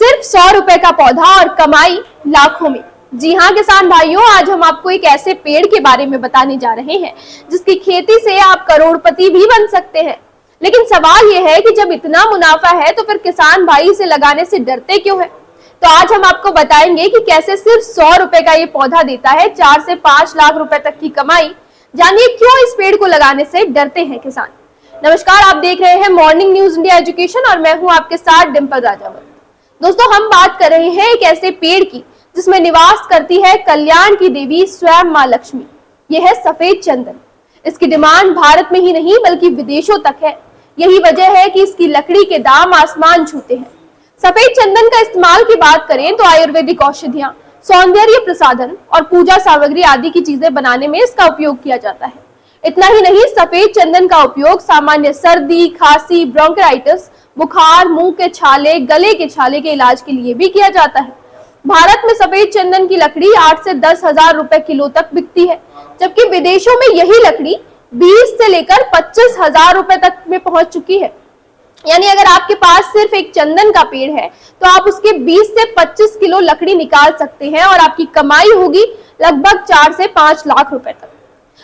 सिर्फ 100 रुपए का पौधा और कमाई लाखों में। जी हाँ किसान भाइयों, आज हम आपको एक ऐसे पेड़ के बारे में बताने जा रहे हैं जिसकी खेती से आप करोड़पति भी बन सकते हैं। लेकिन सवाल यह है कि जब इतना मुनाफा है तो फिर किसान भाई इसे लगाने से डरते क्यों है। तो आज हम आपको बताएंगे कि कैसे सिर्फ 100 रुपए का ये पौधा देता है 4 से 5 लाख रुपए तक की कमाई। जानिए क्यों इस पेड़ को लगाने से डरते हैं किसान। नमस्कार, आप देख रहे हैं मॉर्निंग न्यूज इंडिया एजुकेशन और मैं हूं आपके साथ डिंपल राजावत। दोस्तों, हम बात कर रहे हैं एक ऐसे पेड़ की जिसमें निवास करती है कल्याण की देवी स्वयं मां लक्ष्मी। यह है सफेद चंदन। इसकी डिमांड भारत में ही नहीं बल्कि विदेशों तक है। यही वजह है कि इसकी लकड़ी के दाम आसमान छूते हैं। सफेद चंदन का इस्तेमाल की बात करें तो आयुर्वेदिक औषधियां, सौंदर्य प्रसाधन और पूजा सामग्री आदि की चीजें बनाने में इसका उपयोग किया जाता है। इतना ही नहीं, सफेद चंदन का उपयोग सामान्य सर्दी, खांसी, ब्रोंकाइटिस, बुखार, मुंह के छाले, गले के छाले के इलाज के लिए भी किया जाता है। भारत में सफेद चंदन की लकड़ी 8 से 10 हजार रुपए किलो तक बिकती है, जबकि विदेशों में यही लकड़ी 20 से लेकर 25 हजार रुपए तक में पहुंच चुकी है। यानी अगर आपके पास सिर्फ एक चंदन का पेड़ है तो आप उसके 20 से 25 किलो लकड़ी निकाल सकते हैं और आपकी कमाई होगी लगभग 4 से 5 लाख रुपए तक।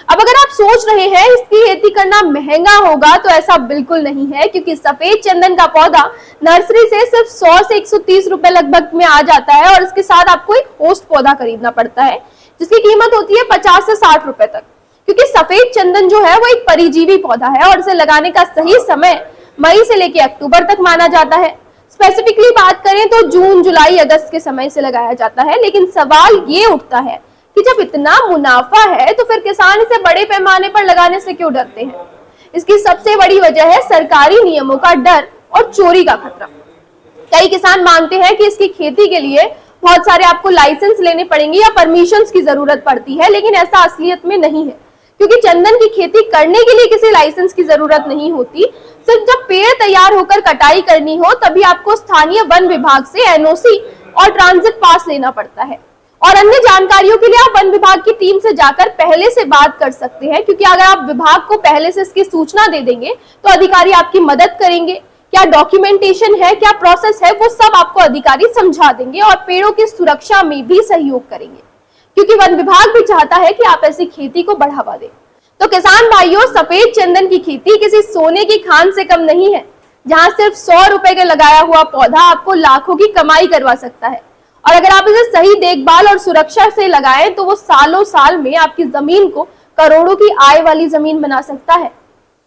अब अगर आप सोच रहे हैं इसकी खेती करना महंगा होगा, तो ऐसा बिल्कुल नहीं है, क्योंकि सफेद चंदन का पौधा नर्सरी से सिर्फ 100 से 130 रुपए लगभग में आ जाता है और इसके साथ आपको एक होस्ट पौधा खरीदना पड़ता है जिसकी कीमत होती है 50 से 60 रुपए तक। क्योंकि सफेद चंदन जो है वो एक परिजीवी पौधा है और इसे लगाने का सही समय मई से लेकर अक्टूबर तक माना जाता है। स्पेसिफिकली बात करें तो जून, जुलाई, अगस्त के समय से लगाया जाता है। लेकिन सवाल ये उठता है कि जब इतना मुनाफा है तो फिर किसान इसे बड़े पैमाने पर लगाने से क्यों डरते हैं। इसकी सबसे बड़ी वजह है सरकारी नियमों का डर और चोरी का खतरा। कई किसान मानते हैं कि इसकी खेती के लिए बहुत सारे आपको लाइसेंस लेने पड़ेंगे या परमिशंस की जरूरत पड़ती है, लेकिन ऐसा असलियत में नहीं है। क्योंकि चंदन की खेती करने के लिए किसी लाइसेंस की जरूरत नहीं होती। सिर्फ जब पेड़ तैयार होकर कटाई करनी हो तभी आपको स्थानीय वन विभाग से एनओसी और ट्रांजिट पास लेना पड़ता है। और अन्य जानकारियों के लिए आप वन विभाग की टीम से जाकर पहले से बात कर सकते हैं, क्योंकि अगर आप विभाग को पहले से इसकी सूचना दे देंगे तो अधिकारी आपकी मदद करेंगे। क्या डॉक्यूमेंटेशन है, क्या प्रोसेस है, वो सब आपको अधिकारी समझा देंगे और पेड़ों की सुरक्षा में भी सहयोग करेंगे, क्योंकि वन विभाग भी चाहता है कि आप ऐसी खेती को बढ़ावा दें। तो किसान भाइयों, सफेद चंदन की खेती किसी सोने की खान से कम नहीं है, जहां सिर्फ 100 रुपए का लगाया हुआ पौधा आपको लाखों की कमाई करवा सकता है। और अगर आप इसे सही देखभाल और सुरक्षा से लगाएं तो वो सालों साल में आपकी जमीन को करोड़ों की आय वाली जमीन बना सकता है।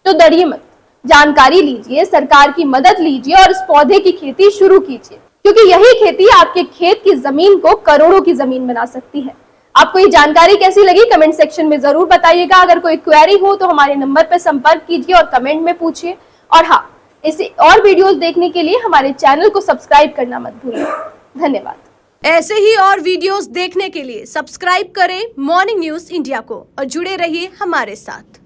तो डरिए मत, जानकारी लीजिए, सरकार की मदद लीजिए और इस पौधे की खेती शुरू कीजिए, क्योंकि यही खेती आपके खेत की जमीन को करोड़ों की जमीन बना सकती है। आपको ये जानकारी कैसी लगी कमेंट सेक्शन में जरूर बताइएगा। अगर कोई क्वेरी हो तो हमारे नंबर पर संपर्क कीजिए और कमेंट में पूछिए। और हाँ, इसे और वीडियोस देखने के लिए हमारे चैनल को सब्सक्राइब करना मत भूलिए। धन्यवाद। ऐसे ही और वीडियोस देखने के लिए सब्सक्राइब करें मॉर्निंग न्यूज इंडिया को और जुड़े रहिए हमारे साथ।